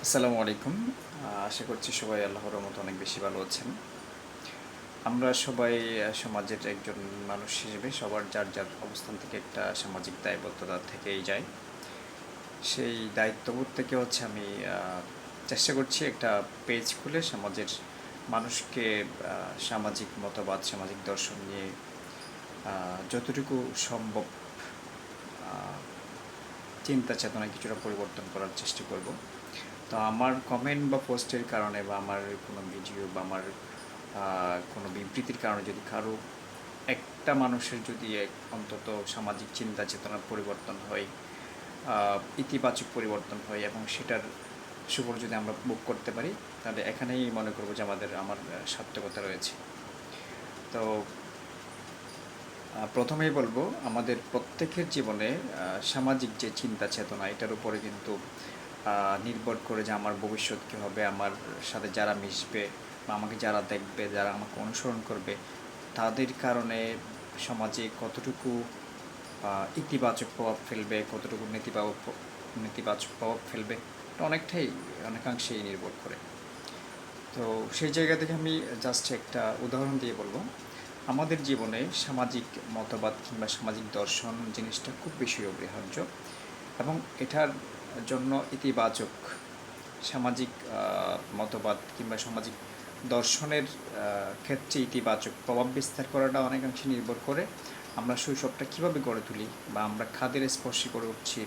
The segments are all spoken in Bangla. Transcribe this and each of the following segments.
আসসালামু আলাইকুম। আশা করছি সবাই আল্লাহর রহমতে অনেক বেশি ভালো আছেন। আমরা সবাই সমাজের একজন মানুষ হিসেবে সবার যার যার অবস্থান থেকে একটা সামাজিক দায়বদ্ধতা থেকেই যায়। সেই দায়িত্ববোধ থেকে আমি চেষ্টা করছি একটা পেজ খুলে সমাজের মানুষকে সামাজিক মতবাদ, সামাজিক দর্শন নিয়ে যতটুকু সম্ভব আ চিন্তা চেতনায় কিছুটা পরিবর্তন করার চেষ্টা করব। তো আমার কমেন্ট বা পোস্টের কারণে বা আমার কোনো ভিডিও বা আমার কোনো বিবৃতির কারণে যদি কারো একটা মানুষের যদি অন্তত সামাজিক চিন্তা চেতনার পরিবর্তন হয়, ইতিবাচক পরিবর্তন হয় এবং সেটার সুফল যদি আমরা ভোগ করতে পারি, তাহলে এখানেই মনে করব যে আমার সার্থকতা রয়েছে। তো প্রথমেই বলবো, আমাদের প্রত্যেকের জীবনে সামাজিক যে চিন্তা চেতনা, এটার উপরে কিন্তু নির্ভর করে যে আমার ভবিষ্যৎ কী হবে, আমার সাথে যারা মিশবে বা আমাকে যারা দেখবে, যারা আমাকে অনুসরণ করবে, তাদের কারণে সমাজে কতটুকু ইতিবাচক প্রভাব ফেলবে, কতটুকু নেতিবাচক প্রভাব ফেলবে, এটা অনেকাংশেই নির্ভর করে। তো সেই জায়গা থেকে আমি জাস্ট একটা উদাহরণ দিয়ে বলবো, আমাদের জীবনে সামাজিক মতবাদ কিংবা সামাজিক দর্শন জিনিসটা খুব বেশি অপরিহার্য এবং এটার জন্য ইতিবাচক সামাজিক মতবাদ কিংবা সামাজিক দর্শনের ক্ষেত্রে ইতিবাচক প্রভাব বিস্তার করাটা অনেকাংশে নির্ভর করে আমরা শৈশবটা কীভাবে গড়ে তুলি, বা আমরা খাদের স্পর্শে গড়ে উঠছি,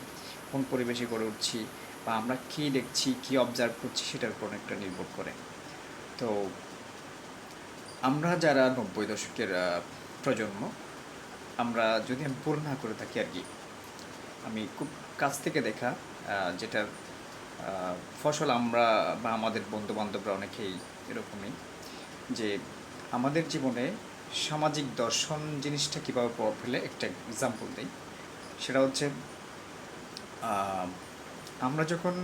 কোন পরিবেশে গড়ে উঠছি, বা আমরা কী দেখছি, কী অবজার্ভ করছি, সেটার উপর অনেকটা নির্ভর করে। তো আমরা যারা ৯০ দশকের প্রজন্ম, আমরা যদি আমি ভুল না করে থাকি আর কি, আমি খুব কাছ থেকে দেখা যেটার ফসল আমরা বা আমাদের বন্ধুবান্ধবরা অনেকেই এরকমই, যে আমাদের জীবনে সামাজিক দর্শন জিনিসটা কীভাবে প্রভাব ফেলে একটা এক্সাম্পল দিই। সেটা হচ্ছে, আমরা যখন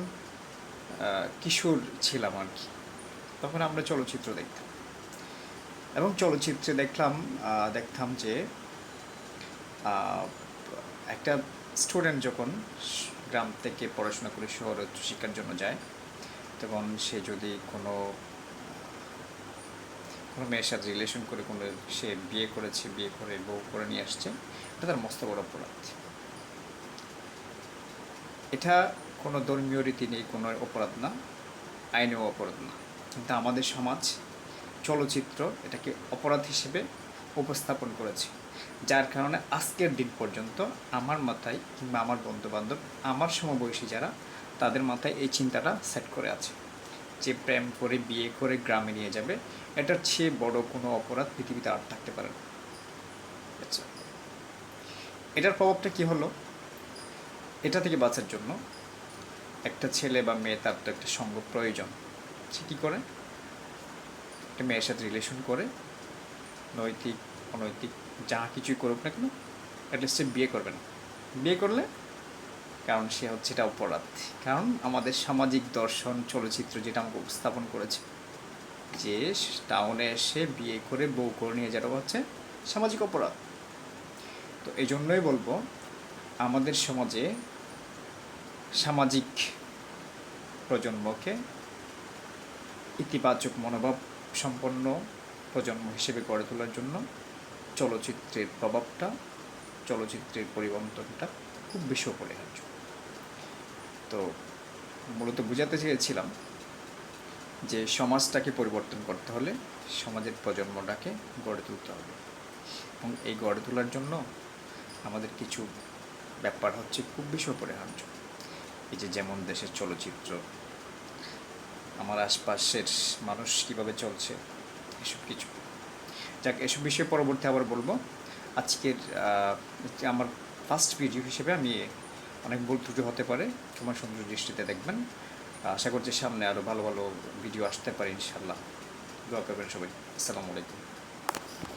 কিশোর ছিলাম আর কি, তখন আমরা চলচ্চিত্র দেখতাম এবং চলচ্চিত্রে দেখতাম যে একটা স্টুডেন্ট যখন গ্রাম থেকে পড়াশোনা করে শহরে উচ্চশিক্ষার জন্য যায়, তখন সে যদি কোনো মেয়ের সাথে রিলেশন করে, সে বিয়ে করেছে, বিয়ে করে বউ করে নিয়ে আসছে, এটা তার মস্ত বড় অপরাধ। এটা কোনো ধর্মীয় রীতি নেই, কোনো অপরাধ না, আইনেও অপরাধ না, কিন্তু আমাদের সমাজ চলচ্চিত্র এটাকে অপরাধ হিসেবে উপস্থাপন করেছে, যার কারণে আজকের দিন পর্যন্ত আমার মাথায় কিংবা আমার বন্ধুবান্ধব, আমার সমবয়সী যারা, তাদের মাথায় এই চিন্তাটা সেট করে আছে যে প্রেম করে বিয়ে করে গ্রামে নিয়ে যাবে, এটার চেয়ে বড় কোনো অপরাধ পৃথিবীতে আর থাকতে পারে না। আচ্ছা, এটার প্রভাবটা কী হলো? এটা থেকে বাঁচার জন্য একটা ছেলে বা মেয়ে, তার তো একটা সঙ্গ প্রয়োজন। সে কী করে? একটা মেয়ের সাথে রিলেশন করে, নৈতিক অনৈতিক যা কিছুই করুক না কেন, অ্যাটলিস্ট সে বিয়ে করবে না। বিয়ে করলে, কারণ সে হচ্ছে এটা অপরাধ। কারণ আমাদের সামাজিক দর্শন চলচ্চিত্র যেটা আমাকে উপস্থাপন করেছে, যে টাউনে এসে বিয়ে করে বউ করে নিয়ে যাওয়া হচ্ছে সামাজিক অপরাধ। তো এই জন্যই বলবো, আমাদের সমাজে সামাজিক প্রজন্মকে ইতিবাচক মনোভাব সম্পন্ন প্রজন্ম হিসেবে গড়ে তোলার জন্য চলচ্চিত্রের প্রভাবটা, চলচ্চিত্রের পরিবর্তনটা খুব বেশি অপরিহার্য। তো মূলত বোঝাতে চেয়েছিলাম যে সমাজটাকে পরিবর্তন করতে হলে সমাজের প্রজন্মটাকে গড়ে তুলতে হবে, এবং এই গড়ে তোলার জন্য আমাদের কিছু ব্যাপার হচ্ছে খুব বেশি অপরিহার্য। এই যে যেমন দেশের চলচ্চিত্র, আমার আশপাশের মানুষ কীভাবে চলছে, এসব কিছু। যাক, এসব বিষয়ে পরবর্তী আবার বলবো। আজকের আমার ফার্স্ট ভিডিও হিসেবে আমি অনেক ভুল ত্রুটি হতে পারে, সময় সুন্দর দৃষ্টিতে দেখবেন। আশা করছি সামনে আরও ভালো ভালো ভিডিও আসতে পারে ইনশাল্লাহ। দোয়া করবেন সবাই। আসসালামু আলাইকুম।